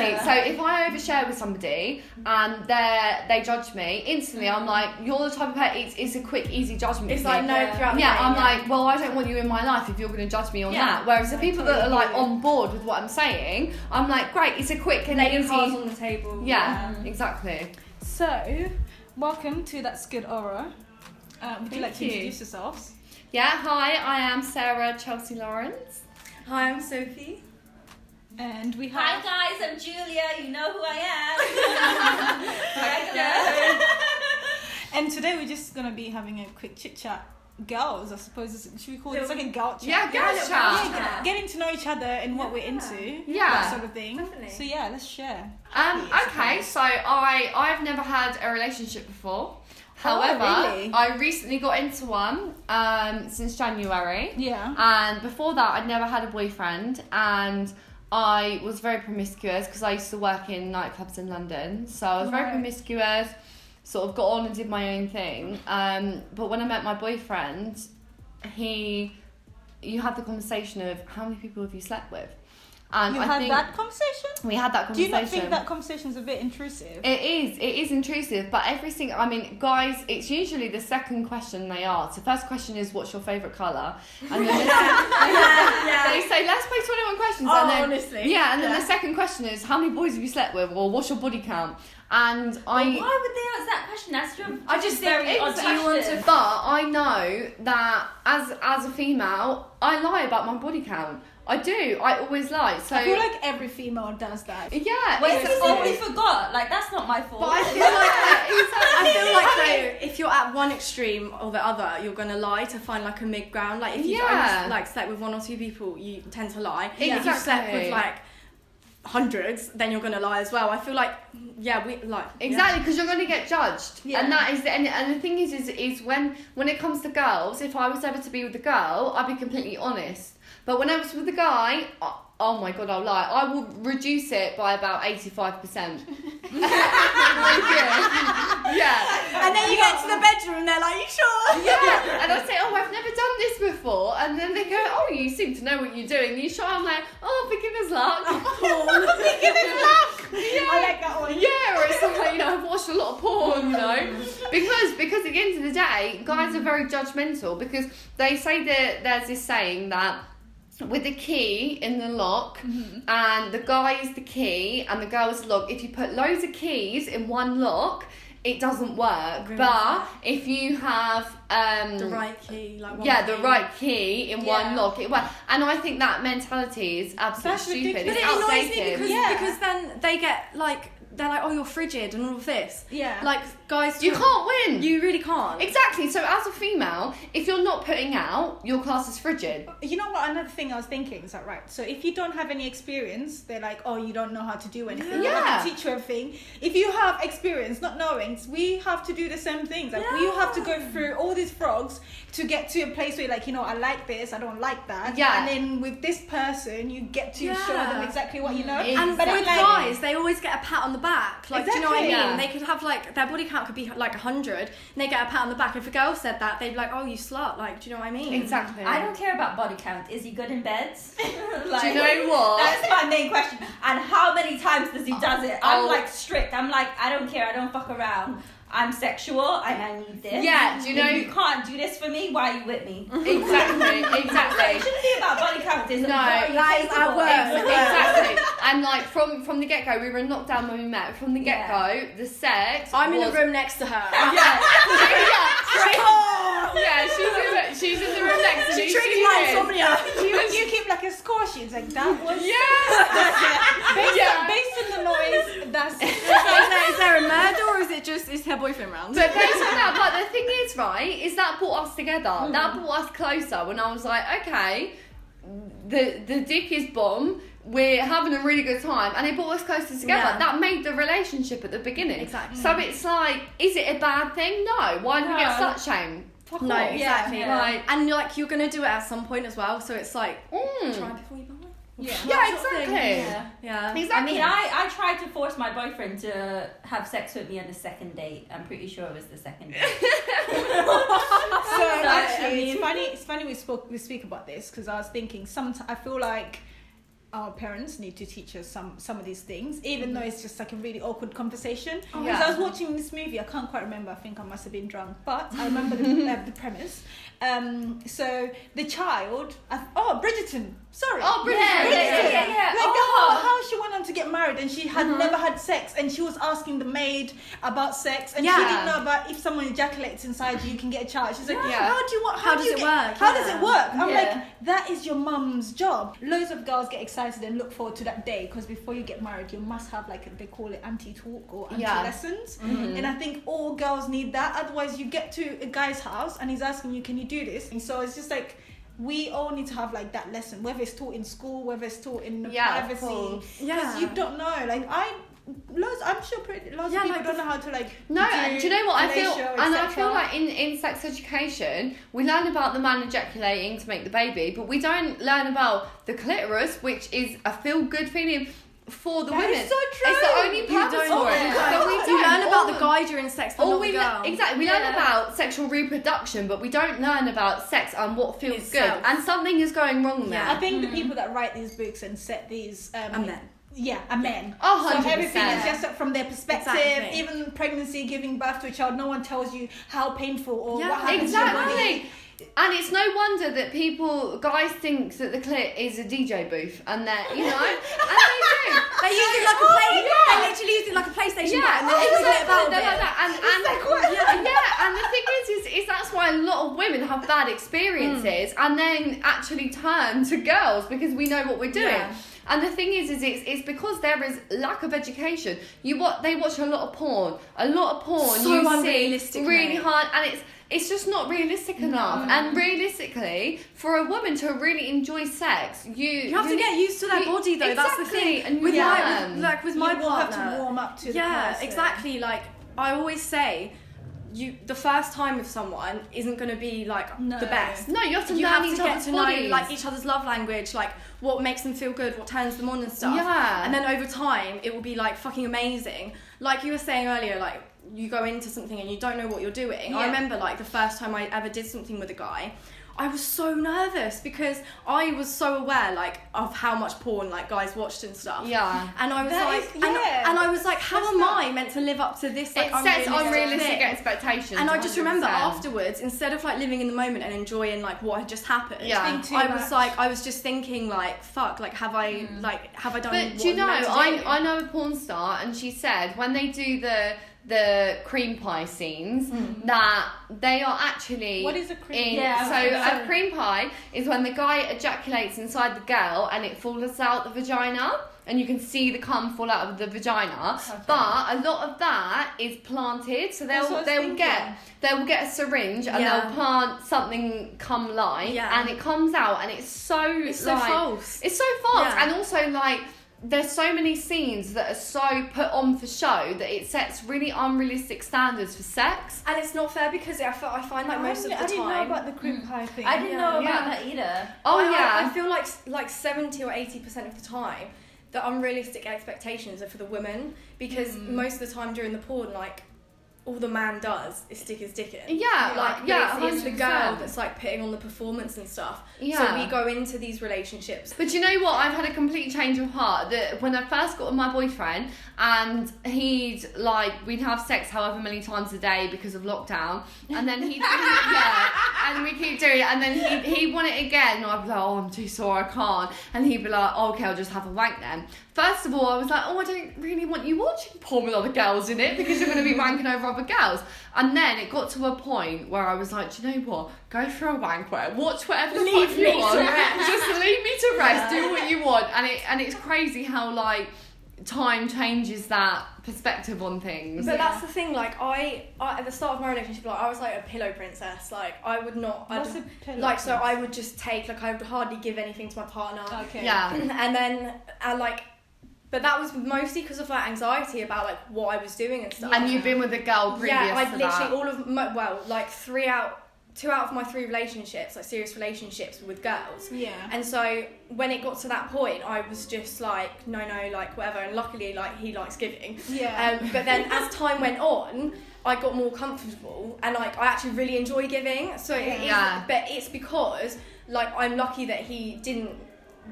exactly. So if I overshare with somebody and they judge me, instantly I'm like, you're the type of person. It's a quick, easy judgment. It's like no throughout the day. I'm like, well, I don't want you in my life if you're going to judge me on that. Whereas the people that are like on board with what I'm saying, I'm like, great, it's a quick and laying easy. cards on the table. Yeah, exactly. So, welcome to That's Good Aura. Would you like to introduce yourselves? Yeah, hi, I am Sarah Chelsea Lawrence. Hi, I'm Sophie. And we have... Hi guys, I'm Julia. You know who I am. And today we're just going to be having a quick chit chat. Girls, I suppose. Should we call this like a girl chat? Yeah, girl chat. Yeah, getting to know each other and what we're into. Yeah. That sort of thing. Definitely. So yeah, let's share. Okay, so I've never had a relationship before. However, really? I recently got into one since January. Yeah. And before that, I'd never had a boyfriend, and I was very promiscuous because I used to work in nightclubs in London. So I was very promiscuous, sort of got on and did my own thing. But when I met my boyfriend, you had the conversation of how many people have you slept with? And You I had think that conversation? we had that Do you conversation. not think that conversation's a bit intrusive? It is intrusive, but guys, it's usually the second question they ask. The first question is, what's your favourite colour? And then they say, let's play 21 questions. Oh, and then, honestly. Yeah, and then the second question is, how many boys have you slept with? Or what's your body count? And Why would they ask that question? That's I just very think odd do you want to, but I know that as a female, I lie about my body count. I do. I always lie. So I feel like every female does that. yeah. Wait, it's- so we forgot. Like, that's not my fault. But I feel like though, if you're at one extreme or the other, you're gonna lie to find like a mid ground. Like if you only like slept with one or two people, you tend to lie. If you slept with like hundreds, then you're gonna lie as well. I feel like we like exactly, because you're going to get judged, and that is and the thing is when it comes to girls, if I was ever to be with a girl, I'd be completely honest. But when I was with a guy, oh my god, I'll lie. I will reduce it by about 85%. Yeah. And then you get to the bedroom and they're like, you sure? Yeah. And I say, oh, I've never done this before. And then they go, oh, you seem to know what you're doing. You sure? I'm like, oh, beginner's luck. Beginner's luck. Yeah. I like that one. Yeah, or it's like, I've watched a lot of porn, because at the end of the day, guys are very judgmental, because they say that there's this saying that with the key in the lock, and the guy is the key and the girl is the lock, if you put loads of keys in one lock, it doesn't work. But if you have the right key, like one the right key in one lock, it works. And I think that mentality is absolutely stupid. But It's it annoys outdated. me because then they get like, they're like, oh, you're frigid and all of this. Yeah. Like, guys, You can't win. You really can't. Exactly. So as a female, if you're not putting out, your class is frigid. You know what? Another thing I was thinking is that right. So if you don't have any experience, they're like, oh, you don't know how to do anything. Yeah. We have to teach you everything. If you have experience, not knowing, we have to do the same things. Like we have to go through all these frogs to get to a place where, like, I like this, I don't like that. Yeah. And then with this person, you get to show them exactly what you know. And Exactly. with guys, they always get a pat on the back. Like, do you know what I mean? Exactly. Yeah. They could have like, their body count could be like 100, and they get a pat on the back. If a girl said that, they'd be like, oh, you slut. Like, do you know what I mean? Exactly. I don't care about body count. Is he good in beds? Like, Do you know what? That's my main question. And how many times does he does it? I'm Oh. like strict. I'm like, I don't care. I don't fuck around. I'm sexual and I need this. Yeah, do you know- If you can't do this for me, why are you with me? Exactly. So it Exactly. shouldn't be about body count. It's No, about that is our work. Exactly. And like from the get go, we were in lockdown when we met. From the get go, the sex. I'm in was, the room next to her. She's in the room next to me. She triggered my is. insomnia. You keep like a score sheet. Like, that was... Yeah. Based on the noise, that's... Is there a murder or is her boyfriend round? But based on that, but the thing is, right, is that brought us together. That brought us closer when I was like, okay, the dick is bomb. We're having a really good time, and it brought us closer together. Yeah. That made the relationship at the beginning. Exactly. So it's like, is it a bad thing? No. Why do we get slut shame? Fuck No, off. exactly. Yeah. Like, And you're gonna do it at some point as well, so it's like mm. try before you buy. Yeah. Yeah, exactly. Yeah. Exactly. I mean, I tried to force my boyfriend to have sex with me on the second date. I'm pretty sure it was the second date. So actually, I mean- it's funny we speak about this because I was thinking I feel like our parents need to teach us some of these things, even though it's just like a really awkward conversation. Oh, Because yeah. I was watching this movie, I can't quite remember, I think I must have been drunk, but I remember the premise. So the child, Bridgerton, sorry. Oh, Bridgerton. Yeah. Like how she went on to get married and she had never had sex, and she was asking the maid about sex, and she didn't know about if someone ejaculates inside you can get a child. She's like, Yeah. how does it work? How does it work? I'm Yeah. like, that is your mum's job. Loads of girls get excited and look forward to that day, because before you get married, you must have like they call it anti-talk or anti-lessons. And I think all girls need that. Otherwise, you get to a guy's house and he's asking you, can you do this? And so it's just like, we all need to have like that lesson, whether it's taught in school, whether it's taught in privacy. Because you don't know. Like I'm sure lots of people don't know how to like. No, do you know what I feel? fellatio, And I etc. feel like in sex education, we learn about the man ejaculating to make the baby, but we don't learn about the clitoris, which is a feel-good feeling for the That women. is so true. It's the only purpose don't for it. know. But we You don't. learn about All- the guy during sex, but all not we the girl. exactly, we learn about sexual reproduction, but we don't learn about sex and what feels Itself. good. And something is going wrong there. I think the people that write these books and set these And then. Yeah, a man. Oh, So 100%. everything is just from their perspective. Exactly. Even pregnancy, giving birth to a child, no one tells you how painful or Yeah, what happens to your body. Exactly. And it's no wonder that guys think that the clit is a DJ booth, and they're, and they do. They use it like a They literally use it like a PlayStation button. And they exactly. it about They're like it. that. And the thing is that's why a lot of women have bad experiences and then actually turn to girls because we know what we're doing. Yeah. And the thing is it's because there is lack of education. They watch a lot of porn. A lot of porn So you see unrealistic, really mate. hard, and it's just not realistic enough. And realistically, for a woman to really enjoy sex, you have to get used to their body though. That's the Exactly, thing. and With you my learn. with my You will partner, have to warm up to the yeah, person. exactly. Like I always say, the first time with someone isn't going to be like No. the best. No, you have to You learn have each to get other's to know bodies. like each other's love language, like what makes them feel good, what turns them on and stuff. Yeah. And then over time, it will be like fucking amazing. Like you were saying earlier, like you go into something and you don't know what you're doing. I Yeah. remember like the first time I ever did something with a guy, I was so nervous because I was so aware like of how much porn like guys watched and stuff. Yeah. And I was That like, is- and yeah. I was like, how am I meant to live up to this? Like, It sets unrealistic thing? expectations. And I just remember 100%. afterwards, instead of like living in the moment and enjoying like what had just happened, Yeah. Think too I much. was like, I was just thinking like, fuck, like have I done? But what do you I'm know, meant to do? I know a porn star, and she said when they do the cream pie scenes that they are actually What is a cream in, pie? Yeah, so a cream pie is when the guy ejaculates inside the girl and it falls out the vagina and you can see the cum fall out of the vagina. But a lot of that is planted, so That's what I was they will get a syringe and Yeah. they'll plant something cum like Yeah. and it comes out and it's so like, false. it's so false. Yeah. And also like there's so many scenes that are so put on for show that it sets really unrealistic standards for sex. And it's not fair because I find like most of the I didn't know time. about the cream pie thing. I didn't know Yeah. about that either. Oh I yeah. feel like 70 or 80% of the time, the unrealistic expectations are for the women because most of the time during the porn, like all the man does is stick his dick in. Yeah, Like yeah, it's the 100%. girl that's like putting on the performance and stuff. Yeah. So we go into these relationships. But you know what? I've had a complete change of heart. That when I first got with my boyfriend, and we'd have sex however many times a day because of lockdown, and then and we keep doing it, and then he'd want it again, and I'd be like, oh, I'm too sore, I can't, and he'd be like, oh, okay, I'll just have a wank then. First of all, I was like, oh, I don't really want you watching porn with other girls in it because you're going to be wanking over other girls. And then it got to a point where I was like, do you know what? Go for a wank, watch whatever the fuck you want. Just leave me to rest. Do what you want. And it's crazy how like time changes that perspective on things. But that's the thing, like I at the start of my relationship, like I was like a pillow princess. Like I would not What's a pillow like so princess? I would just take like I would hardly give anything to my partner. Okay. Yeah. And then but that was mostly because of like anxiety about like what I was doing and stuff. And you've been with a girl previous Yeah, I'd to literally that. all of my, like 2 out of my 3 relationships, like serious relationships, were with girls. Yeah. And so when it got to that point, I was just like, no, like whatever. And luckily, like he likes giving. Yeah. But then as time went on, I got more comfortable and like I actually really enjoy giving. So it is, Yeah. but it's because like I'm lucky that he didn't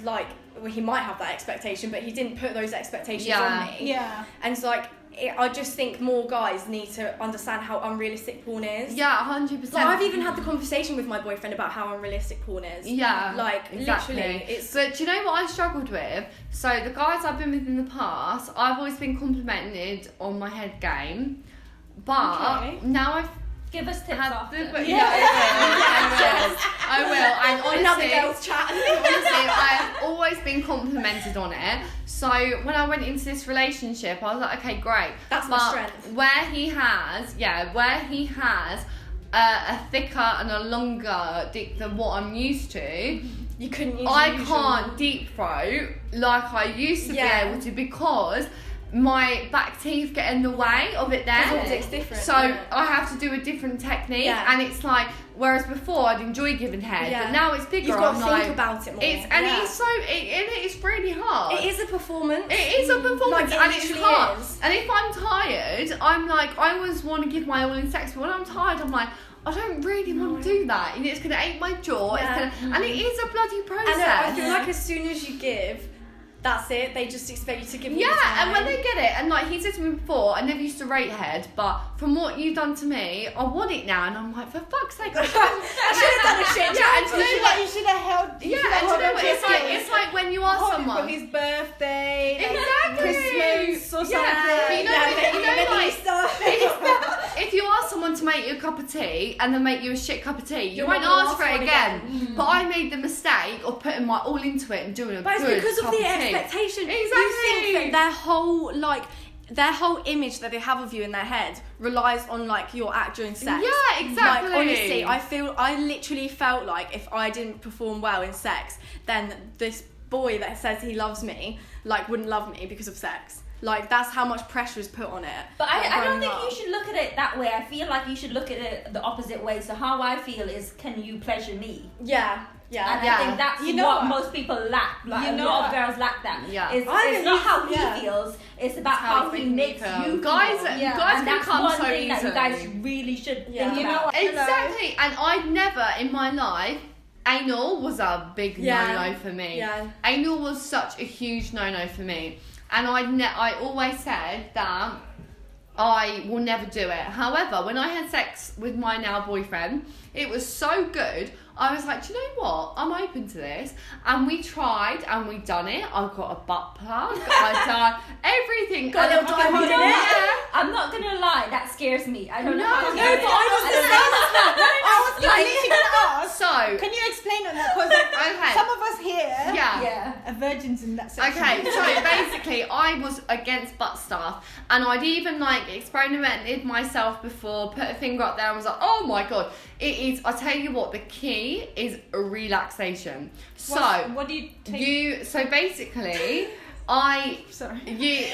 like, well, he might have that expectation, but he didn't put those expectations Yeah. on me. Yeah. And it's like, I just think more guys need to understand how unrealistic porn is. Yeah, 100%. Like, I've even had the conversation with my boyfriend about how unrealistic porn is. Yeah, Like, exactly. literally, it's... But do you know what I struggled with? So the guys I've been with in the past, I've always been complimented on my head game, but Okay. now I've Give us tips had after. I will. And Another honestly, girl's chat. honestly, I've always been complimented on it. So when I went into this relationship, I was like, okay, great. That's my But strength. where he has a thicker and a longer dick than what I'm used to, You couldn't use I the usual. can't deep throat like I used to Yeah. be able to because my back teeth get in the way of it Because there. all dick's different. So yeah. I have to do a different technique, Yeah. and it's like, whereas before I'd enjoy giving head, Yeah. but now it's bigger. You've got I'm to like, think about it more. it's it's really hard. It is a performance. It is a performance, Like, it and it's literally hard. is. And if I'm tired, I'm like, I always want to give my all in sex, but when I'm tired, I'm like, I don't really want to do that. And it's going to ache my jaw. Yeah. And it is a bloody process. And I feel like as soon as you give, that's it. They just expect you to give. Yeah, all the time. and when they get it, and like he said to me before, I never used to rate head, but from what you've done to me, I want it now, and I'm like, for fuck's sake, I should have done a shit. Yeah, and do you know what? You should have held. Yeah, and do you know what? It's like when you ask Hold him someone. for his birthday, like Exactly. Christmas or something. Yeah, but you know, like, if you ask someone to make you a cup of tea and then make you a shit cup of tea, you You're won't not gonna ask for ask it for it again. But I made the mistake of putting my all into it and doing a But good it's because cup of the tea. expectation. Exactly. You think that their whole image that they have of you in their head relies on like your act during sex. Yeah, exactly. Like honestly, I literally felt like if I didn't perform well in sex, then this boy that says he loves me like wouldn't love me because of sex. Like that's how much pressure is put on it. But like, I don't growing think up. you should look at it that way. I feel like you should look at it the opposite way. So how I feel is, can you pleasure me? Yeah. Yeah. And Yeah. I think that's You know what what? most people lack. Like You a know lot of what? girls lack that. Yeah. It's I not how think- yeah. he feels. It's about how how it's he making makes you you feel. feel. Guys Yeah. can And that's come one so thing that you easily. guys really should Yeah. think You know about. what? Exactly, and I'd never in my life. Anal was a big Yeah. no-no for me. Yeah. Anal was such a huge no-no for me, and I always said that I will never do it. However, when I had sex with my now boyfriend, it was so good. I was like, do you know what? I'm open to this. And we tried and we done it. I got a butt plug. I done everything. Got a And little I- diamond in You know it. what? I'm not gonna lie, that scares me. I don't know No, how to no, do it. but I was the I was literally gonna ask. So, Can you explain on that? Because okay. some of us here Yeah. Yeah. are virgins in that section. Okay, so basically, I was against butt stuff, and I'd even like experimented myself before, put a finger up there, and was like, oh my god, it is. I tell you what, the key is relaxation. So What do you take? so basically, Sorry.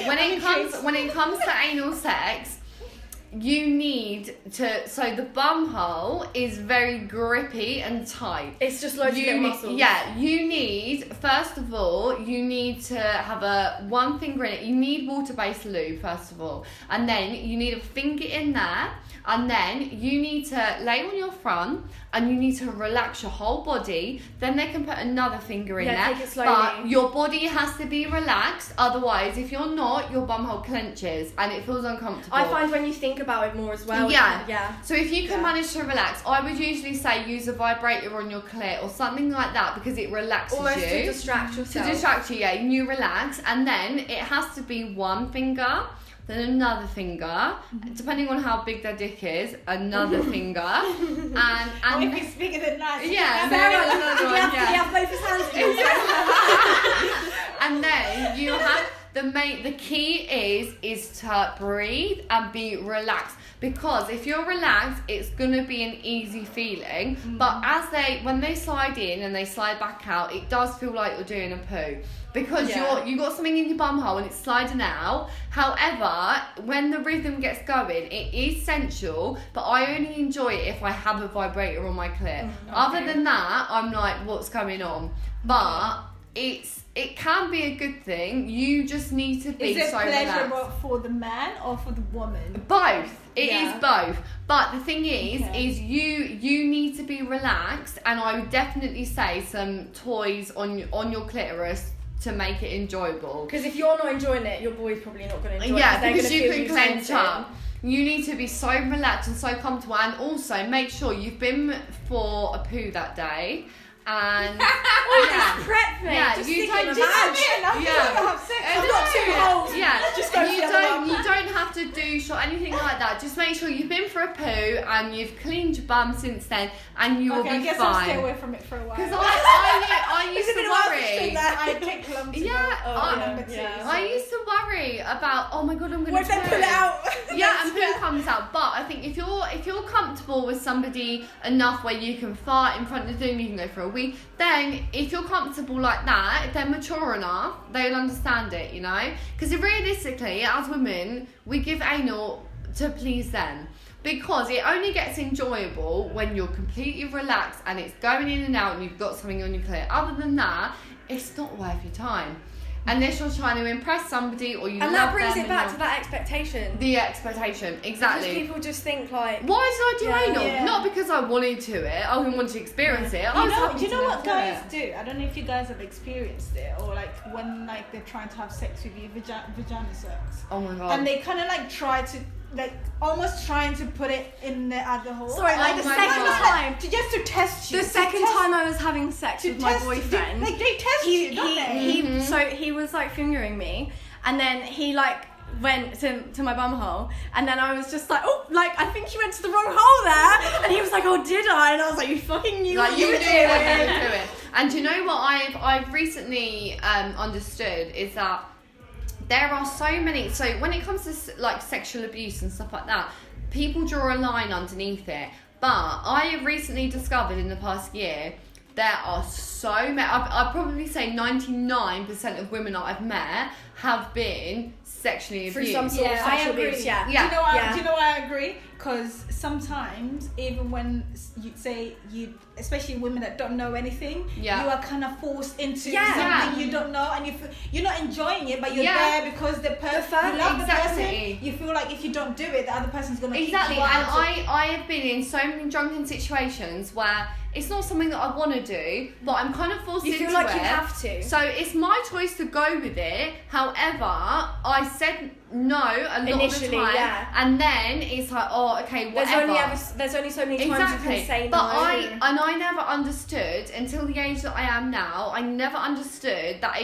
when it comes to anal sex. You need to. So the bum hole is very grippy and tight. It's just loads of You little need, muscles. yeah, you need, first of all, you need to have one finger in it. You need water-based lube, first of all. And then you need a finger in there. And then you need to lay on your front and you need to relax your whole body. Then they can put another finger in Yeah, there. take it slowly. But your body has to be relaxed. Otherwise, if you're not, your bumhole clenches and it feels uncomfortable. I find when you think about it more as well. Yeah. Yeah. So if you can Yeah. manage to relax, I would usually say use a vibrator on your clit or something like that because it relaxes Almost you. to distract yourself. To distract you, yeah, and you relax, and then it has to be one finger, then another finger, depending on how big their dick is, another finger, and Or if it's bigger than that. yeah, Very then well. another Did one, you have, yeah. did you have both his hands in yours? And then you have the key is to breathe and be relaxed, because if you're relaxed it's gonna be an easy feeling, but when they slide in and they slide back out, it does feel like you're doing a poo because Yeah. you got something in your bum hole and it's sliding out. However, when the rhythm gets going, it is sensual, but I only enjoy it if I have a vibrator on my clit. Other than that, I'm like, what's going on? But it can be a good thing. You just need to be Is it so pleasurable relaxed. for the man or for the woman? Both. It Yeah. is both. But the thing is Okay. you need to be relaxed, and I would definitely say some toys on your clitoris to make it enjoyable. Because if you're not enjoying it, your boy's probably not going to enjoy it. Yeah, they're because gonna you feel can clench tensing. up. You need to be so relaxed and so comfortable, and also make sure you've been for a poo that day. And Just prep me. Yeah, just you stick it in don't the do bag. Have sex. I've got 2 holes. Yeah, Just go you for the other don't one. you don't have to douche or anything like that. Just make sure you've been for a poo and you've cleaned your bum since then, and you will Okay, I be guess I'll stay fine. away from it for a while. Because I used It's to been a while since worry. you've done that. I take lumps. Yeah, yeah. I used to worry about, oh my god, I'm gonna What if they pull it out? Yeah, and poo comes out. But I think if you're comfortable with somebody enough where you can fart in front of them, you can go for a wee, then if you're comfortable like that, if they're mature enough, they'll understand it, you know? Because realistically, as women, we give anal to please them. Because it only gets enjoyable when you're completely relaxed and it's going in and out and you've got something on your clit. Other than that, it's not worth your time. Unless you're trying to impress somebody or you love And them. that brings it and back you're- to that expectation. the expectation, exactly. Because people just think like, Why did I do anal? Yeah. Not because I wanted to it. I wanted to experience it. I was happy Do you to know go what through guys it. do? I don't know if you guys have experienced it, or like when like they're trying to have sex with you, vagina sex, Oh my god. and they kind of like try to like almost trying to put it in the other hole. sorry, like Oh the my second God. time. just to test you. The second time I was having sex with my boyfriend, like they test you, don't they? so he was like fingering me, and then he like went to my bum hole, and then I was just like, oh, like I think you went to the wrong hole there, and he was like, oh, did I? And I was like, you fucking knew Like what you you do were it, doing. you do it. And do you know what I've recently understood is that there are so many. So when it comes to like sexual abuse and stuff like that, people draw a line underneath it. But I have recently discovered in the past year there are so many. I'd probably say 99% of women that I've met have been sexually abused. Through some sort of Yeah, I sexual agree. abuse, yeah. Yeah. Do you know why I agree? Because sometimes, even when you say especially women that don't know anything, Yeah. you are kind of forced into Yeah. something you don't know, and you're not enjoying it, but you're Yeah. there because the person fun, you love exactly. the person. You feel like if you don't do it, the other person's gonna Exactly, kick you and out. I have been in so many drunken situations where it's not something that I want to do, but I'm kind of forced You into feel like it. you have to. So it's my choice to go with it. However, I said no a lot Initially, of the time, yeah. and then it's like, oh, okay, whatever. There's only so many times you can say no. But I never understood until the age that I am now. I never understood that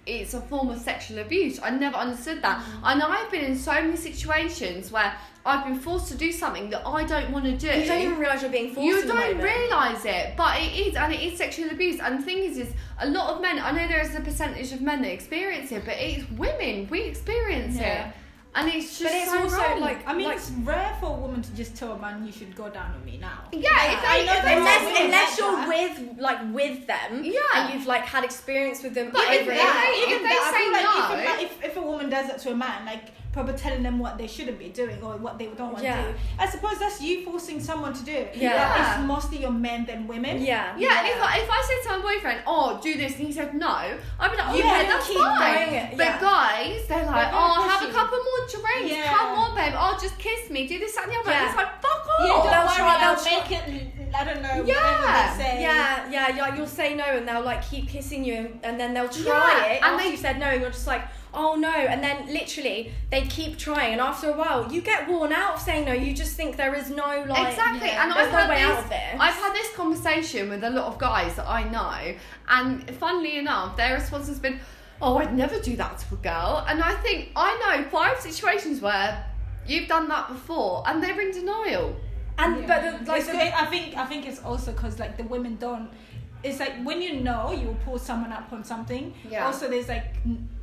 it's a form of sexual abuse. I never understood that, and I've been in so many situations where I've been forced to do something that I don't want to do. You don't even realise you're being forced. You in the don't moment. realise it, but it is, and it is sexual abuse. And the thing is a lot of men. I know there is a percentage of men that experience it, but it's women. We experience Yeah. it, and it's just But it's so also wrong. like, I mean, like, it's rare for a woman to just tell a man you should go down with me now. yeah, if I know they, there are women unless like you're that. with them, Yeah. and you've like had experience with them. But over if and they- over. if they I say feel like no- if a woman does that to a man, like probably telling them what they shouldn't be doing or what they don't want Yeah. to do, I suppose that's you forcing someone to do it. Yeah. But it's mostly your men than women. yeah, Yeah, and if I said to my boyfriend, oh, do this, and he said no, I'd be like, Yeah, okay, you that's keep fine. doing it, But yeah. guys, they're like, very oh, have a pushy. couple more drinks. Yeah. Come on, babe. Oh, just kiss me. Do this, that, and the other. Yeah. It's like, fuck Yeah, off. don't they'll worry, try- I'll they'll make it. I don't know. Yeah. Whatever they say. yeah. You'll say no, and they'll like keep kissing you, and then they'll try Yeah, it. and After they- you said no, and you're just like, oh no, and then literally they keep trying, and after a while, you get worn out of saying no. You just think there is no like Exactly, and there's I've no had way this, out of this. I've had this conversation with a lot of guys that I know, and funnily enough, their response has been, "Oh, I'd never do that to a girl." And I think I know 5 situations where you've done that before, and they're in denial. and Yeah. but the, like It's good. I think it's also because like the women don't. It's like when you know you will pull someone up on something. Yeah. Also, there's like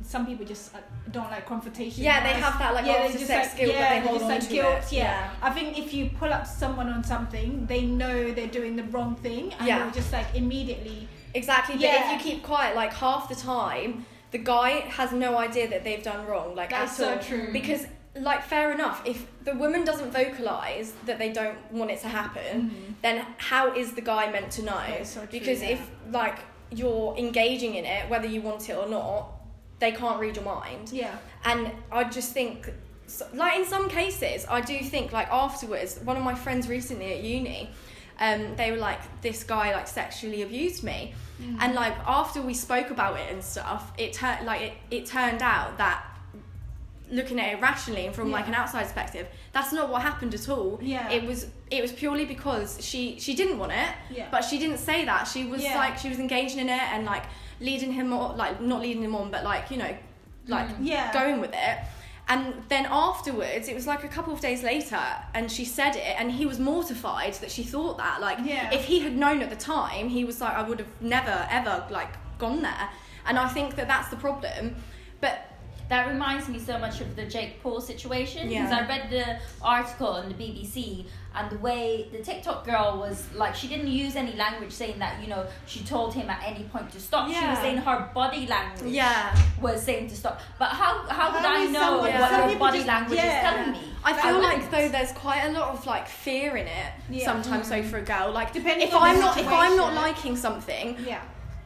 some people just don't like confrontation. Yeah, they Whereas- have that, like, they're after just sex like, guilt that they they're hold just on like to guilt. it. Yeah. Yeah. I think if you pull up someone on something, they know they're doing the wrong thing, and Yeah. they'll just like immediately. Exactly, but Yeah. if you keep quiet, like half the time, the guy has no idea that they've done wrong. Like That's at all. so true. Because, like, fair enough. If the woman doesn't vocalize that they don't want it to happen, then how is the guy meant to know? That's so true, because yeah. if like you're engaging in it, whether you want it or not, they can't read your mind. Yeah. And I just think, like in some cases, I do think like afterwards, one of my friends recently at uni, they were like, this guy like sexually abused me, and like after we spoke about it and stuff, it turned out that, looking at it rationally and from like an outside perspective, that's not what happened at all. Yeah. It was purely because she didn't want it, but she didn't say that. She was like, she was engaging in it and like leading him on, like not leading him on, but like, you know, like going with it. And then afterwards, it was like a couple of days later, and she said it, and he was mortified that she thought that. Like, if he had known at the time, he was like, I would have never, ever, like, gone there. And I think that that's the problem. But that reminds me so much of the Jake Paul situation, because I read the article on the BBC, and the way the TikTok girl was like, she didn't use any language saying that, you know, she told him at any point to stop. She was saying her body language was saying to stop. But how would I know what your body language is telling me? I feel like though there's quite a lot of like fear in it sometimes. So for a girl, like depending if on I'm not liking something,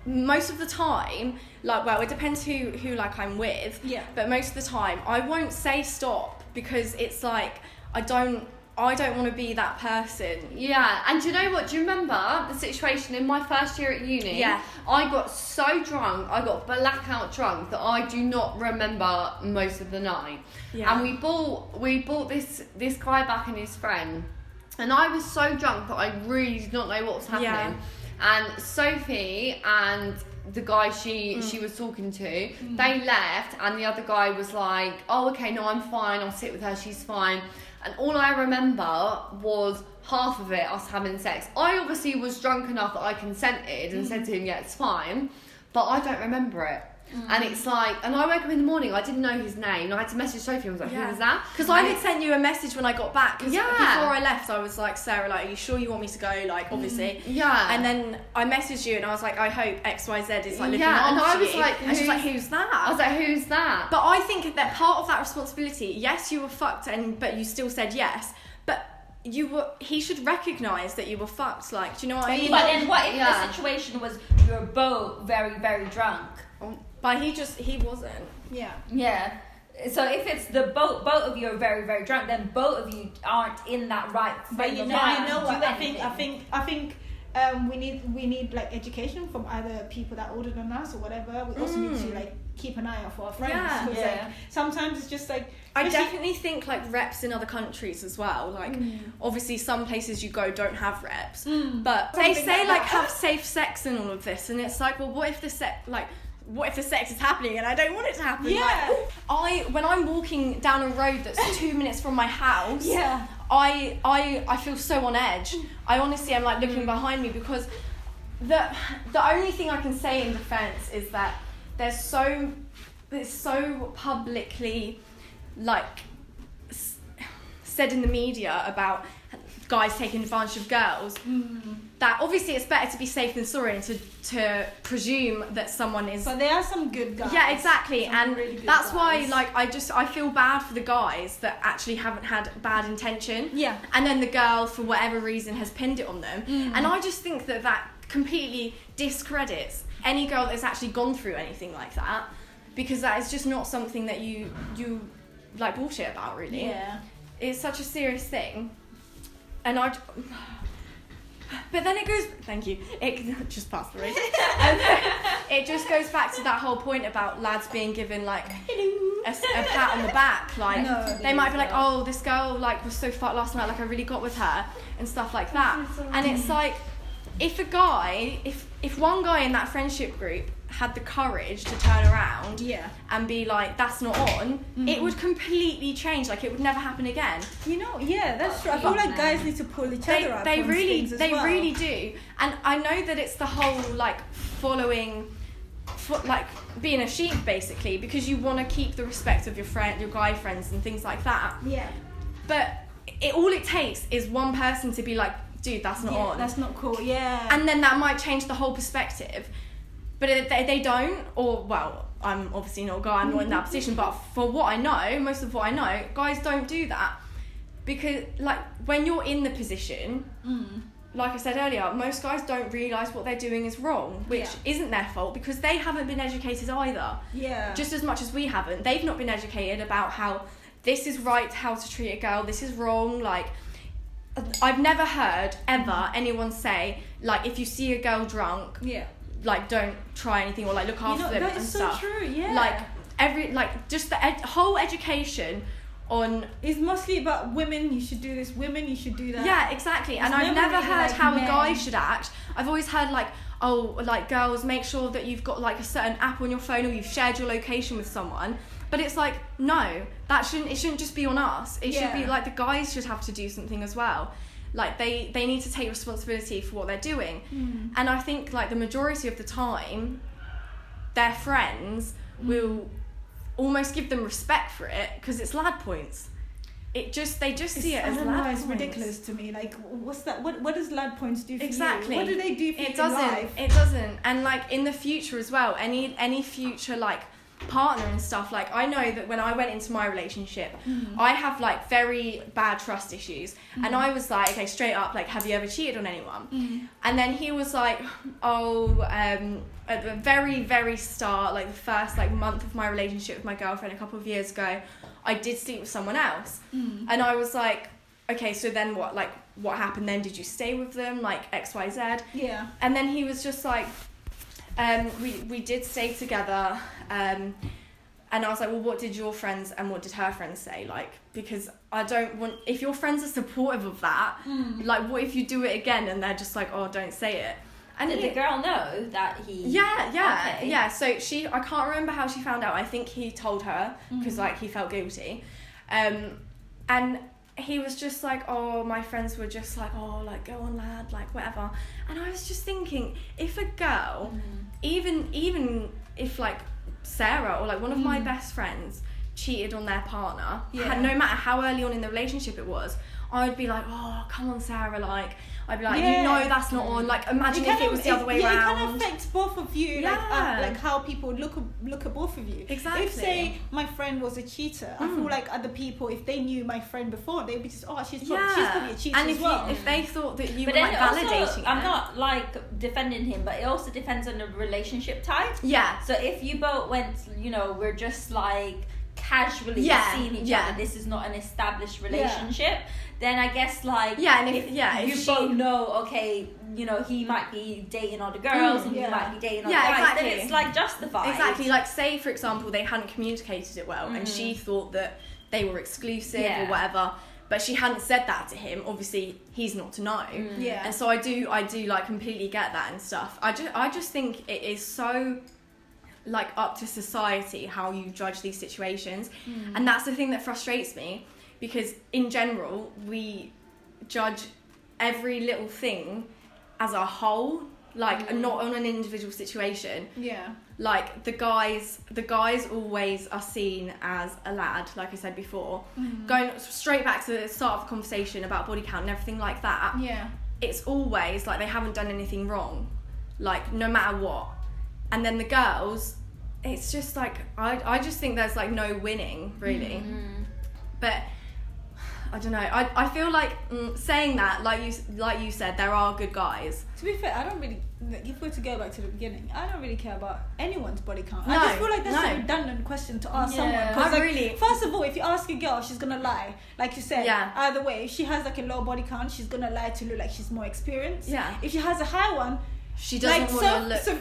most of the time, like, well, it depends who like I'm with, but most of the time I won't say stop, because it's like I don't want to be that person. Yeah, and do you know what? Do you remember the situation in my first year at uni? Yeah. I got so drunk, I got blackout drunk, that I do not remember most of the night. Yeah. And we bought this guy back and his friend, and I was so drunk that I really did not know what was happening. Yeah. And Sophie and the guy she was talking to, they left, and the other guy was like, oh, okay, no, I'm fine, I'll sit with her, she's fine. And all I remember was half of it, us having sex. I obviously was drunk enough that I consented and said to him, yeah, it's fine, but I don't remember it. And it's like, and I woke up in the morning, I didn't know his name, and I had to message Sophie, I was like, who was that? Because I had sent you a message when I got back, because before I left, I was like, Sarah, like, are you sure you want me to go, like, obviously. And then I messaged you, and I was like, I hope XYZ is like looking after and I was you. like, and she's like, who's that? I was like, who's that? But I think that part of that responsibility, yes, you were fucked, but you still said yes, but he should recognise that you were fucked, like, do you know what I mean? But then what if the situation was you were both very, very drunk? But he wasn't. Yeah. So if it's the both of you are very, very drunk, then both of you aren't in that right frame But of mind. you know what? To I anything. think we need like education from either people that are older than us or whatever. We also need to like keep an eye out for our friends. Like, sometimes it's just like, I definitely think like reps in other countries as well. Like obviously some places you go don't have reps, but they say like have safe sex and all of this, and it's like, well, what if the sex is happening and I don't want it to happen? Yeah. Like, when I'm walking down a road that's 2 minutes from my house, I feel so on edge. I honestly am like looking behind me, because the only thing I can say in defense is that there's so publicly like said in the media about guys taking advantage of girls, that obviously it's better to be safe than sorry, and to presume that someone is. But there are some good guys. Yeah, exactly, and really that's guys. why like I feel bad for the guys that actually haven't had bad intention. Yeah. And then the girl, for whatever reason, has pinned it on them, and I just think that completely discredits any girl that's actually gone through anything like that, because that is just not something that you like bullshit about, really. Yeah. It's such a serious thing. And but then it goes, thank you, it just passed the race. It just goes back to that whole point about lads being given like a pat on the back, like they might be like, oh, this girl like was so fucked last night, like I really got with her and stuff like that. And it's like, if one guy in that friendship group had the courage to turn around and be like, that's not on, it would completely change. Like, it would never happen again. You know, that's true. I feel like guys need to pull each other up. They really do. And I know that it's the whole like like being a sheep, basically, because you want to keep the respect of your guy friends and things like that. Yeah. But all it takes is one person to be like, dude, that's not on. That's not cool. Yeah. And then that might change the whole perspective. But they don't, or, well, I'm obviously not a guy, I'm not in that position, but for what I know, most of what I know, guys don't do that. Because, like, when you're in the position, like I said earlier, most guys don't realise what they're doing is wrong, which isn't their fault because they haven't been educated either. Yeah. Just as much as we haven't. They've not been educated about how this is right, how to treat a girl, this is wrong. Like, I've never heard ever anyone say, like, if you see a girl drunk, like, don't try anything or, like, look after them and stuff. That is so true, yeah. Like, just the whole education on... It's mostly about women, you should do this, women, you should do that. Yeah, exactly. And I've never heard how a guy should act. I've always heard, like, oh, like, girls, make sure that you've got, like, a certain app on your phone or you've shared your location with someone. But it's like, no, it shouldn't just be on us. It should be, like, the guys should have to do something as well. Like, they need to take responsibility for what they're doing. And I think, like, the majority of the time, their friends will almost give them respect for it because it's lad points. They just see it as lad points. It's ridiculous to me. Like, what's that? What does lad points do for exactly. you? What do they do for you in life? It doesn't. And, like, in the future as well, any future, like, partner and stuff, like, I know that when I went into my relationship, I have, like, very bad trust issues, and I was like, okay, straight up, like, have you ever cheated on anyone? And then he was like, at the very, very start, like, the first, like, month of my relationship with my girlfriend a couple of years ago, I did sleep with someone else. And I was like, okay, so then what? Like, what happened then? Did you stay with them? Like, XYZ? Yeah. And then he was just like, we did stay together, and I was like, well, what did your friends and what did her friends say? Like, because I don't want, if your friends are supportive of that, like, what if you do it again and they're just like, oh, don't say it? And did the girl know that he... Yeah. So I can't remember how she found out. I think he told her because, like, he felt guilty. And he was just like, oh, my friends were just like, oh, like, go on, lad, like, whatever. And I was just thinking, if a girl, even if, like, Sarah or, like, one of my best friends cheated on their partner, no matter how early on in the relationship it was, I'd be like, oh, come on, Sarah, like, I'd be like, you know that's not on, like, imagine if it was the other way around. Yeah, it kind of affects both of you, like how people look at both of you. Exactly. If, say, my friend was a cheater, I feel like other people, if they knew my friend before, they'd be just, oh, she's probably a cheater and as well. And if they thought that you but were, like, validating also, I'm not, like, defending him, but it also depends on the relationship type. Yeah. So if you both went, you know, we're just, like, casually seeing each other, this is not an established relationship, then I guess, like, if you both know, okay, you know, he might be dating other girls and you might be dating other guys, then it's, like, justified. Exactly. Like, say, for example, they hadn't communicated it well and she thought that they were exclusive or whatever, but she hadn't said that to him. Obviously, he's not to know. And so I do, like, completely get that and stuff. I just think it is so, like, up to society how you judge these situations. And that's the thing that frustrates me, because in general we judge every little thing as a whole, like, not on an individual situation. Like, the guys always are seen as a lad, like I said before. Going straight back to the start of the conversation about body count and everything like that, it's always like they haven't done anything wrong, like, no matter what. And then the girls, it's just like, I just think there's, like, no winning really. But I don't know. I feel like saying that, like you said, there are good guys. To be fair, I don't really. If we're to go back to the beginning, I don't really care about anyone's body count. No, I just feel like that's a redundant question to ask someone. Because, like, really. First of all, if you ask a girl, she's gonna lie. Like you said, either way, if she has, like, a low body count, she's gonna lie to look like she's more experienced. If she has a high one, she doesn't want to look. So,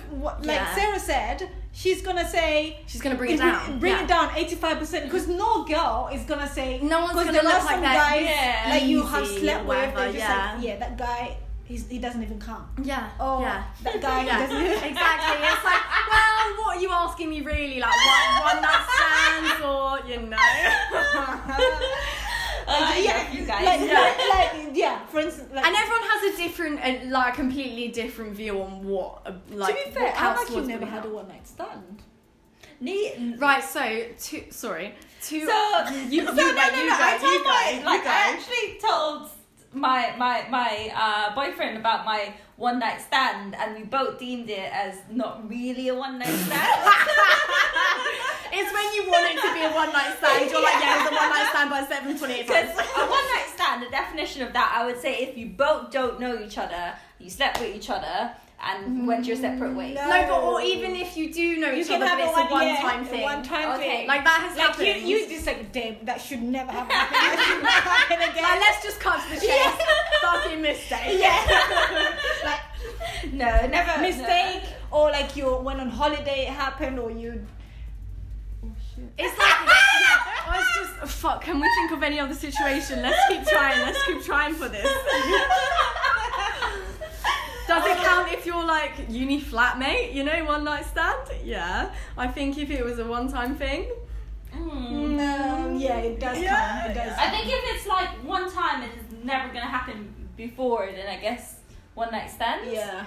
like Sarah said, she's gonna say, she's gonna bring it down. Bring it down 85%, because no girl is gonna say. No one's gonna look like that. Guys, like, you have slept with. They're just like, that guy. He doesn't even count. That guy he doesn't even... Exactly. It's like, well, what are you asking me really? Like, one night stands, or, you know? You guys. For instance, like, and everyone has a different, like, completely different view on what, like, to be fair, I've actually never had a one night stand. Right, so you I actually told my boyfriend about my one night stand, and we both deemed it as not really a one night stand. It's when you want it to be a one night stand. You're like, it's a one night stand, but it's 7:28. Because a one night stand and the definition of that, I would say if you both don't know each other, you slept with each other and went your separate ways. No, but or even if you do know each other, but it's a one-time thing. One-time thing. Like that has like happened. you just like, damn, that should never happen. That should never happen again. Like, let's just cut to the chase. Fucking mistake. Like, No, never. mistake, or like you went on holiday, it happened, or you. Oh shit. It's like, I was just, fuck, can we think of any other situation? Let's keep trying for this. Does it count if you're like uni flatmate, you know, one night stand? Yeah. I think if it was a one-time thing. Yeah, it does count. It does. I think if it's like one time and it's never gonna happen before, then I guess one night stands. Yeah.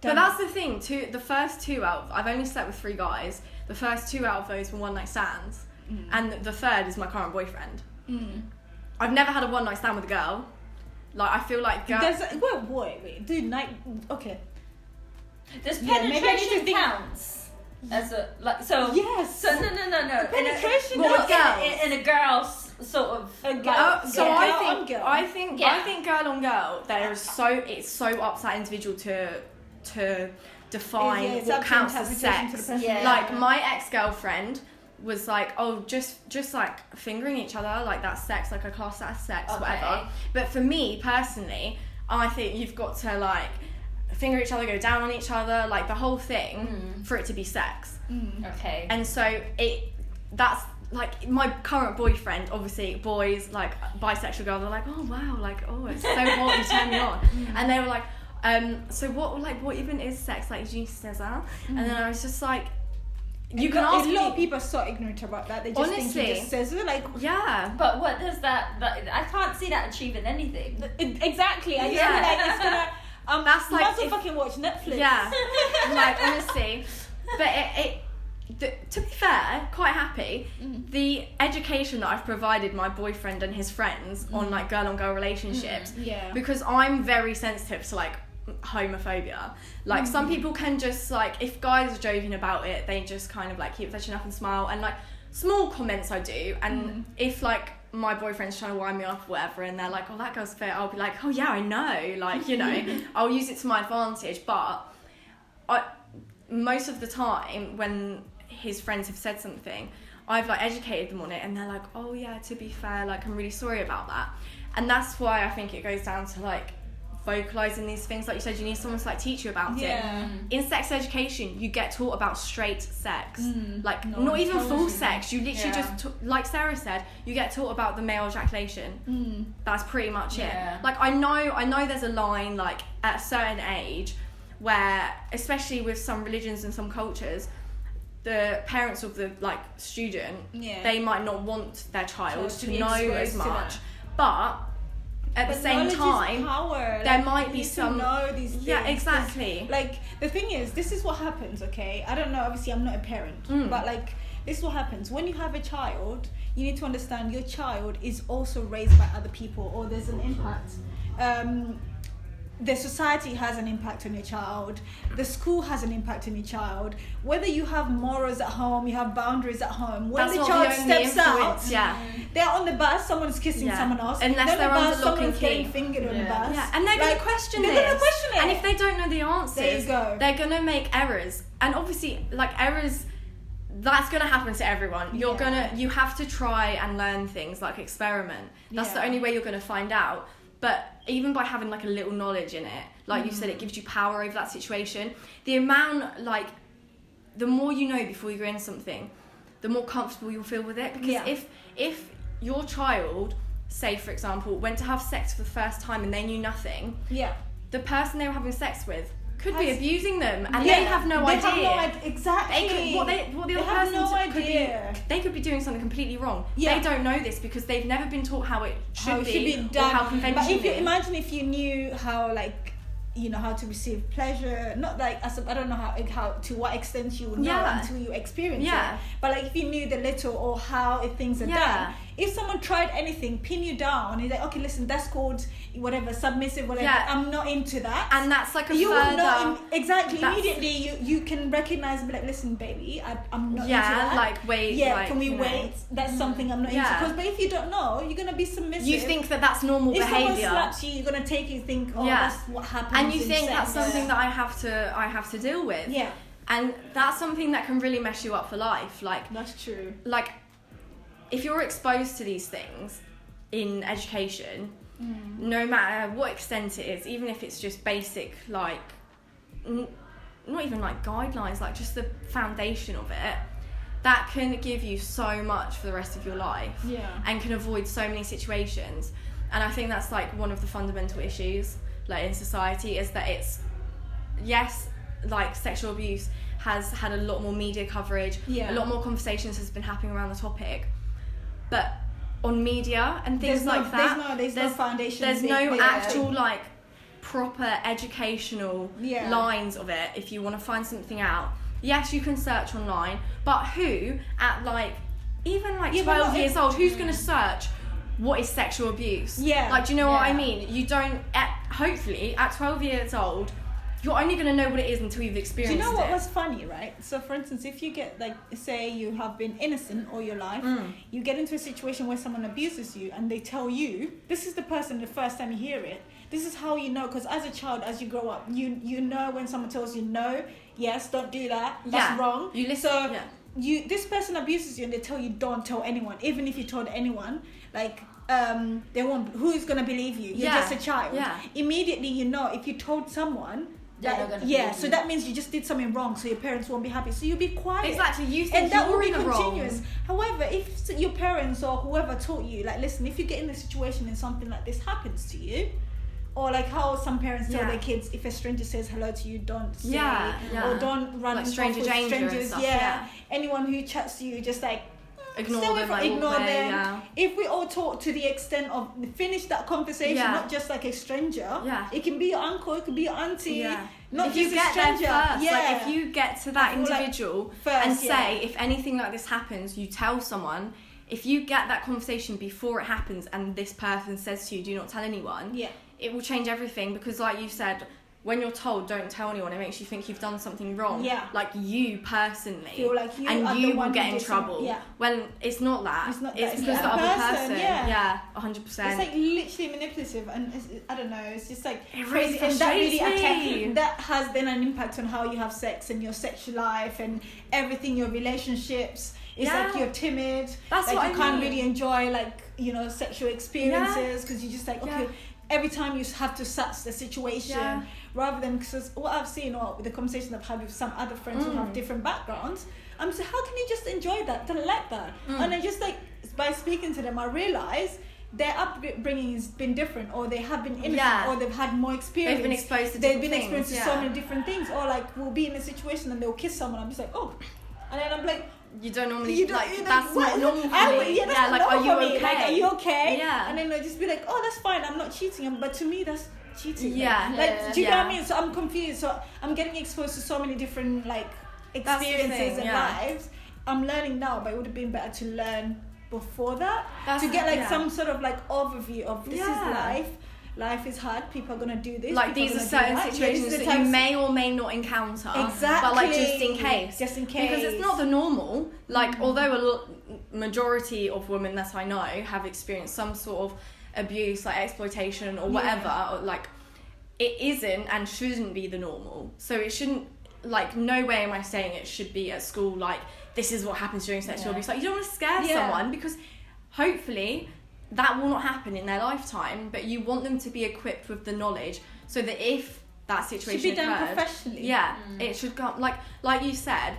But that's the thing, the first two I've only slept with 3 guys. The first 2 out of those were one night stands. And the third is my current boyfriend. I've never had a one night stand with a girl. Like, I feel like wait, dude, night. Okay. Does Yeah, maybe I need to penetration think- counts as a like so? Yes. So no. Penetration In a girl's sort of. A girl- like, So Yeah. I Girl think on girl. I think girl on girl. It's so up to that individual to define it's what up to counts as interpretation to sex. the person. Yeah. Like my ex-girlfriend was like, oh, just like fingering each other, like that's sex, like I class that as sex, Okay. whatever. But for me personally, I think you've got to like finger each other, go down on each other, like the whole thing for it to be sex. Okay. And so that's like my current boyfriend, obviously boys, like bisexual girls are like, oh wow, like, oh, it's so hot, you turn me on. And they were like, so what even is sex? Like, do you say that? And then I was just like, you can ask A lot of me. people are so ignorant about that. They just think Honestly. he just says it like. Yeah. But what does that? I can't see that achieving anything. Exactly. I just Yeah. feel like it's gonna. That's like might as well if- fucking watch Netflix. Yeah. Like, honestly. But to be fair, quite happy. The education that I've provided my boyfriend and his friends on like girl on girl relationships. Yeah. Because I'm very sensitive to like homophobia. Like some people can just like, if guys are joking about it, they just kind of like keep their chin up and smile, and like small comments I do, and if like my boyfriend's trying to wind me up or whatever and they're like, oh, that girl's fit, I'll be like, oh yeah, I know, like, you know, I'll use it to my advantage. But most of the time when his friends have said something, I've like educated them on it, and they're like, oh yeah, to be fair, like I'm really sorry about that. And that's why I think it goes down to like vocalizing these things. Like you said, you need someone to like teach you about it. In sex education, you get taught about straight sex, like not even full sex. You literally just like Sarah said, you get taught about the male ejaculation. That's pretty much it. Like I know there's a line like at a certain age where, especially with some religions and some cultures, the parents of the like student, they might not want their child to know as much, but at the same time, there might be some. Know these things. Yeah, exactly. Like the thing is, this is what happens. Okay, I don't know. Obviously, I'm not a parent, but like this is what happens when you have a child. You need to understand your child is also raised by other people, or there's an impact. The society has an impact on your child. The school has an impact on your child. Whether you have morals at home, you have boundaries at home. When That's the not child the only steps out, influence, they're on the bus. Someone's kissing someone else. Unless they're on the under bus, lock and someone's getting key. fingered on the bus. Yeah, and they're going to question they're this. gonna question it. And if they don't know the answers, There you go. they're going to make errors. And obviously, like errors, that's going to happen to everyone. You have to try and learn things, like experiment. That's the only way you're going to find out. But even by having like a little knowledge in it, like you said, it gives you power over that situation. The amount, like, the more you know before you go into something, the more comfortable you'll feel with it. Because if your child, say for example, went to have sex for the first time and they knew nothing, the person they were having sex with could be abusing them, and they have no idea. Have no idea. Exactly. What the other person could be, idea. they could be doing something completely wrong. Yeah. They don't know this because they've never been taught how it should be done. or how conventional. But if you imagine if you knew how, like, you know, how to receive pleasure, not like I don't know how to what extent you would know until you experience it. But like if you knew the little or how things are done, if someone tried anything, pin you down, you're like, okay, listen, that's called whatever, submissive, whatever. Yeah. I'm not into that. And that's like a you further... will not immediately you can recognize and be like, listen, baby, I'm not into that. Like wait. Yeah, like, can we you know. wait? That's something I'm not into. But if you don't know, you're gonna be submissive. You think that that's normal if behavior. If someone slaps you, you're gonna take it and think, oh, that's what happens. And you think sex. that's something that I have to deal with. Yeah. And that's something that can really mess you up for life. Like, that's true. Like, if you're exposed to these things in education, no matter what extent it is, even if it's just basic, like, not even like guidelines, like just the foundation of it, that can give you so much for the rest of your life. Yeah. And can avoid so many situations. And I think that's like one of the fundamental issues, like in society, is that it's, yes, like sexual abuse has had a lot more media coverage, a lot more conversations has been happening around the topic, but on media and things like that, there's no foundation. There's no actual like proper educational lines of it. If you want to find something out, yes, you can search online, but who at like even like 12 years old, who's going to search what is sexual abuse? Yeah, like, do you know what I mean? You don't. Hopefully, at 12 years old, you're only going to know what it is until you've experienced it. Do you know what was funny, right? So, for instance, if you get, like, say you have been innocent all your life, you get into a situation where someone abuses you and they tell you, this is the person the first time you hear it, this is how you know, because as a child, as you grow up, you know when someone tells you, no, yes, don't do that, that's wrong. You listen, so, this person abuses you and they tell you, don't tell anyone, even if you told anyone, like, they won't, who's going to believe you? You're just a child. Immediately, you know, if you told someone, so that means you just did something wrong, so your parents won't be happy, so you'll be quiet. Exactly, you think and that will be continuous. Wrong. However, if your parents or whoever taught you, like, listen, if you get in a situation and something like this happens to you, or like how some parents tell their kids, if a stranger says hello to you, don't say, or don't run like into strangers. Stuff, Anyone who chats to you, just like ignore them. If we all talk to the extent of finish that conversation, not just like a stranger. It can be your uncle, it could be your auntie. Not if just you get a stranger. there first, like if you get to that individual and say, if anything like this happens, you tell someone. If you get that conversation before it happens and this person says to you, do not tell anyone, it will change everything, because like you said, when you're told don't tell anyone, it makes you think you've done something wrong. Like you personally feel like you will get in trouble. When it's not that. It's because the other person. 100%. It's like literally manipulative, and I don't know. It's just like it crazy, really and that has then an impact on how you have sex and your sexual life and everything, your relationships. It's like you're timid. That's like what you can't really enjoy, like, you know, sexual experiences, because you're just like, okay. Every time you have to suss the situation, rather than, because what I've seen, or with the conversation I've had with some other friends who have different backgrounds, I'm just, how can you just enjoy that, don't let that? And I just, like, by speaking to them, I realise their upbringing has been different, or they have been innocent, or they've had more experience. They've been exposed to exposed to so many different things, or like we'll be in a situation and they'll kiss someone, I'm just like, oh, and then I'm like, you don't normally that's what? not normal for me. Like, are you okay? Like, are you okay? Yeah. And then they'll just be like, oh, that's fine, I'm not cheating. But to me, that's cheating. Do you know what I mean? So I'm confused. So I'm getting exposed to so many different, like, experiences and lives. I'm learning now, but it would have been better to learn before that. To get, like, some sort of, like, overview of this is life. Life is hard, people are going to do this. Like, these are certain situations that you may or may not encounter. Exactly. But, like, just in case. Just in case. Because it's not the normal. Like, although a majority of women that I know have experienced some sort of abuse, like exploitation or whatever, or, like, it isn't and shouldn't be the normal. So it shouldn't, like, no way am I saying it should be at school, like, this is what happens during sexual abuse. Like, you don't want to scare someone, because hopefully that will not happen in their lifetime, but you want them to be equipped with the knowledge so that if that situation should be done occurred, professionally. It should come, like you said,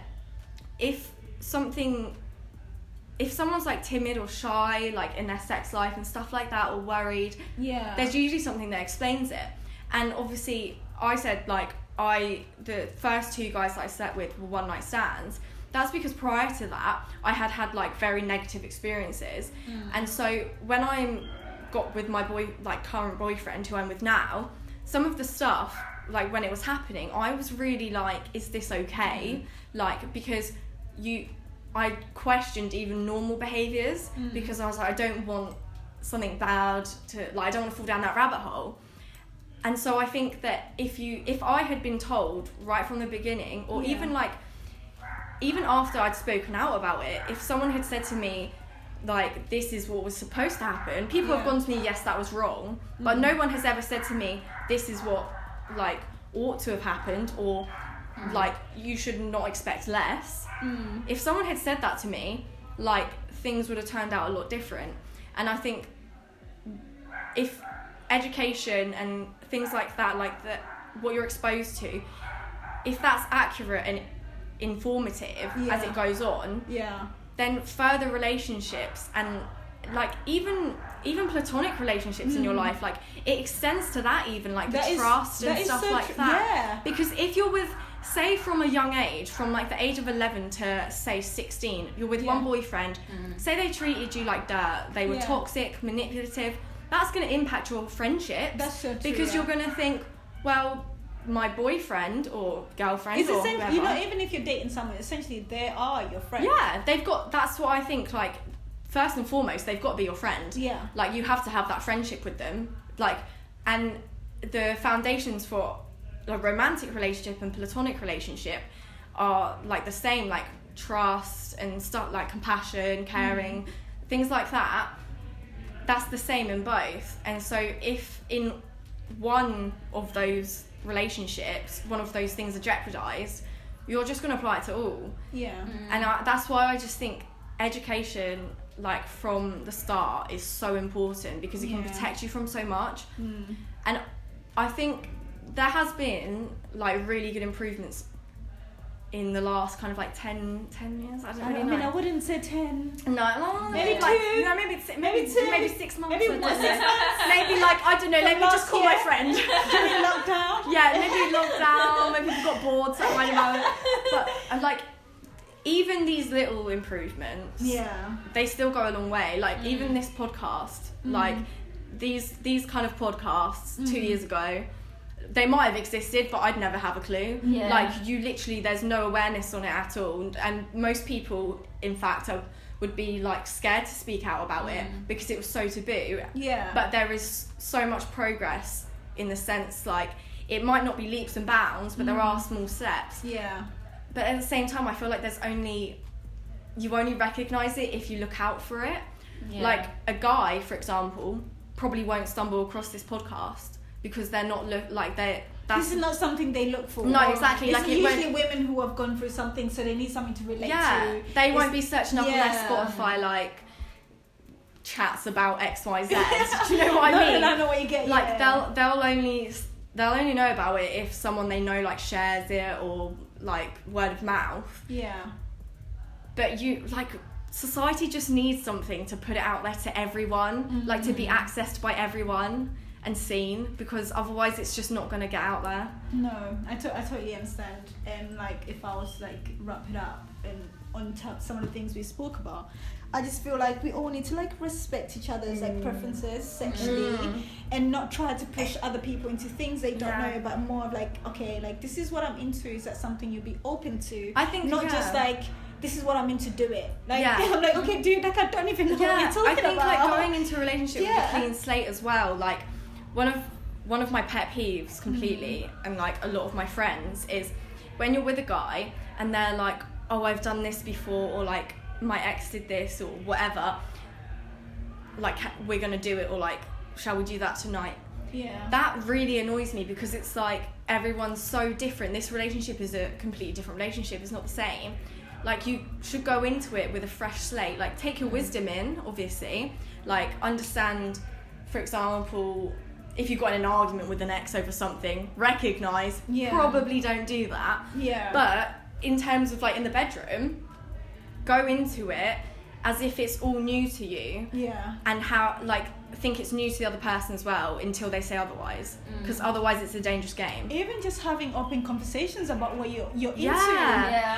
if someone's like timid or shy, like in their sex life and stuff like that, or worried, there's usually something that explains it. And obviously I said, like, the first two guys that I slept with were one night stands. That's because prior to that, I had like very negative experiences. And so when I got with my current boyfriend, who I'm with now, some of the stuff, like when it was happening, I was really like, is this okay? Like, because I questioned even normal behaviours because I was like, I don't want something bad to, like, I don't want to fall down that rabbit hole. And so I think that if I had been told right from the beginning, or even after I'd spoken out about it, if someone had said to me, like, this is what was supposed to happen, people have gone to me, yes, that was wrong, but no one has ever said to me, this is what, like, ought to have happened, or like, you should not expect less. If someone had said that to me, like, things would have turned out a lot different. And I think if education and things like that, like what you're exposed to, if that's accurate and informative as it goes on, then further relationships and, like, even platonic relationships in your life, like, it extends to that, even, like, the trust and stuff like that. Because if you're with, say, from a young age, from, like, the age of 11 to, say, 16, you're with one boyfriend, say they treated you like dirt, they were toxic, manipulative, that's going to impact your friendships. That's so true, because you're going to think, well, my boyfriend or girlfriend it's or whatever, you know, even if you're dating someone, essentially they are your friend. They've got, that's what I think, like, first and foremost, they've got to be your friend. Like, you have to have that friendship with them, like, and the foundations for a romantic relationship and platonic relationship are, like, the same, like, trust and stuff, like compassion, caring, things like that. That's the same in both. And so if in one of those relationships, one of those things are jeopardized, you're just going to apply it to all. And that's why I just think education, like, from the start is so important, because it can protect you from so much. And I think there has been, like, really good improvements in the last kind of, like, 10 years. I don't really know. I wouldn't say 10. No, maybe like, 2. No, maybe 6 months. Maybe 6 1 months. maybe, like, I don't know, let me just call my friend. During lockdown. Maybe lockdown, maybe people got bored, so I don't know. But, like, even these little improvements, they still go a long way. Like, even this podcast, like, these kind of podcasts 2 years ago, they might have existed, but I'd never have a clue. Like, you literally, there's no awareness on it at all, and most people, in fact, would be, like, scared to speak out about it because it was so taboo. But there is so much progress, in the sense, like, it might not be leaps and bounds, but there are small steps. But at the same time, I feel like you only recognise it if you look out for it. Like, a guy, for example, probably won't stumble across this podcast because they're not this is not something they look for. No, exactly. It's like, usually women who have gone through something, so they need something to relate to. They won't be searching up on their Spotify, like, chats about XYZ. Do you know what I mean? I know what you get. Like, they'll only know about it if someone they know, like, shares it, or, like, word of mouth. But society just needs something to put it out there to everyone, like, to be accessed by everyone and seen, because otherwise it's just not going to get out there. No, I totally understand. And, like, if I was, like, wrap it up and on top some of the things we spoke about, I just feel like we all need to, like, respect each other's like preferences sexually, and not try to push other people into things they don't know, but more of, like, okay, like, this is what I'm into, is that something you'd be open to? I think not just like, this is what I'm into, do it. Like, I'm like, okay, dude, like, I don't even know what you're talking about. I think like going into a relationship with a clean slate as well, like, one of my pet peeves completely, and, like, a lot of my friends, is when you're with a guy and they're like, oh, I've done this before, or, like, my ex did this, or whatever, like, we're gonna do it, or, like, shall we do that tonight? That really annoys me, because it's like, everyone's so different. This relationship is a completely different relationship. It's not the same. Like, you should go into it with a fresh slate. Like, take your wisdom in, obviously. Like, understand, for example, if you've got in an argument with an ex over something, recognise, probably don't do that. But in terms of, like, in the bedroom, go into it as if it's all new to you. And how, like, think it's new to the other person as well, until they say otherwise, because otherwise it's a dangerous game. Even just having open conversations about what you're into.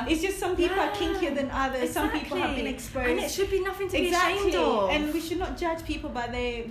It's just some people are kinkier than others. Some people have been exposed, and it should be nothing to be ashamed of. And we should not judge people by their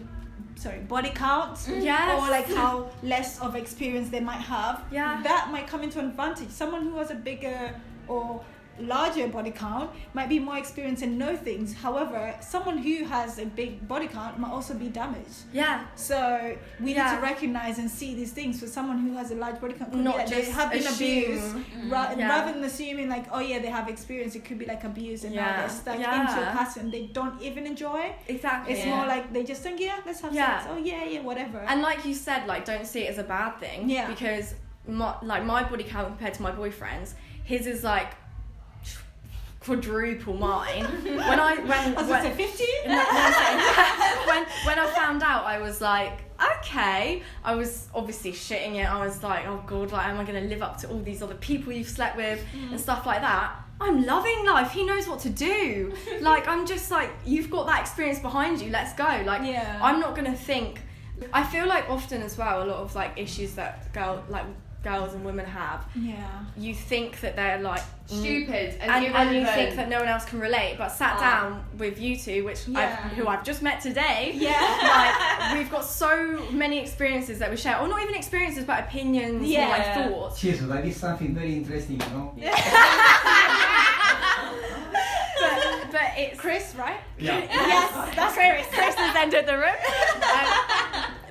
body count, or, like, how less of experience they might have. That might come into advantage. Someone who has a bigger or larger body count might be more experienced and know things. However, someone who has a big body count might also be damaged. Yeah. So we need to recognize and see these things. For someone who has a large body count, could not be like just they have been abused, rather than assuming like, oh yeah, they have experience. It could be like abuse, and now they're stuck into a pattern they don't even enjoy. Exactly. It's more like they just think, let's have sex. Oh yeah, whatever. And like you said, like don't see it as a bad thing. Yeah. Because my body count compared to my boyfriend's, his is like quadruple mine. when 50? When I found out, I was like, okay. I was obviously shitting it. I was like, oh god, like am I gonna live up to all these other people you've slept with and stuff like that? I'm loving life. He knows what to do. Like I'm just like, you've got that experience behind you. Let's go. Like I'm not gonna think. I feel like often as well, a lot of like issues that girls and women have. You think that they're like stupid and you think that no one else can relate, but sat down with you two, who I've just met today. Like we've got so many experiences that we share, or not even experiences, but opinions or like thoughts. Cheers, that is something very interesting, you know. But it's Chris, right? Yeah. Yes, that's Chris. Chris has entered the room.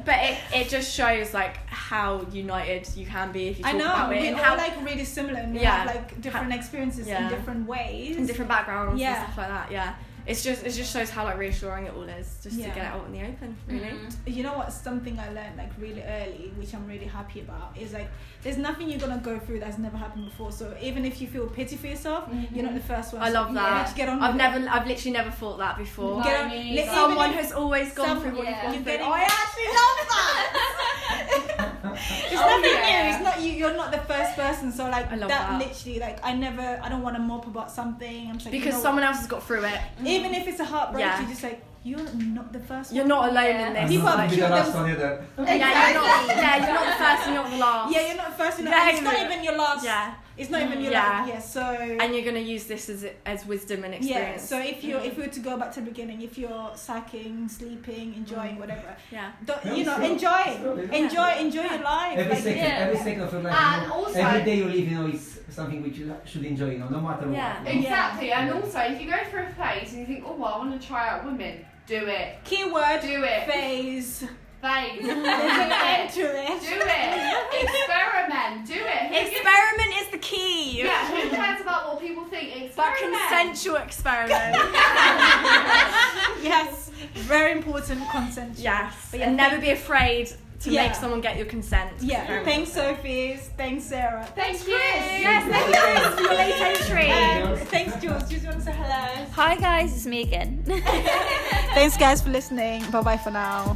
But it just shows like how united you can be if you talk about it. We're and all how like really similar, and we have like different experiences in different ways, and different backgrounds and stuff like that. Yeah. It just shows how like reassuring it all is, just to get it out in the open, really. You know what? Something I learned like really early, which I'm really happy about, is like there's nothing you're gonna go through that's never happened before. So even if you feel pity for yourself, you're not the first one. I love that. To get on I've literally never thought that before. Someone has always gone through what you've gone through. I actually love that. It's nothing new. It's not you. You're not the first person. So like that literally, like I don't want to mop about something. I'm just like, because someone else has got through it. Even if it's a heartbreak, you're just like, you're not the first one. You're not alone in this. People have killed them. You're not the first and you're not the last. Yeah, you're not the first and it's not even your last. Yeah. It's not even your last. So. And you're gonna use this as wisdom and experience. Yeah. So if we were to go back to the beginning, if you're sacking, sleeping, enjoying, whatever. Enjoy your life. Every second of your life. And also, every day you live, is something which you should enjoy, no matter what. Exactly. And also, if you go through a phase and you think, oh, well, I want to try out women, do it. Keyword. Do it. Phase. There's an end to it. Do it. Experiment. Do it. Experiment is the key. Yeah, who cares about what people think? But consensual experiment. Yes, very important, consent. Yes, but and never be afraid to make someone get your consent. Yeah. Thanks, Sophie. Thanks, Sarah. Thanks, Chris. Yes, thank you, Chris, for your late entry. Thanks, Jules. Do you want to say hello? Hi, guys. It's me again. Thanks, guys, for listening. Bye-bye for now.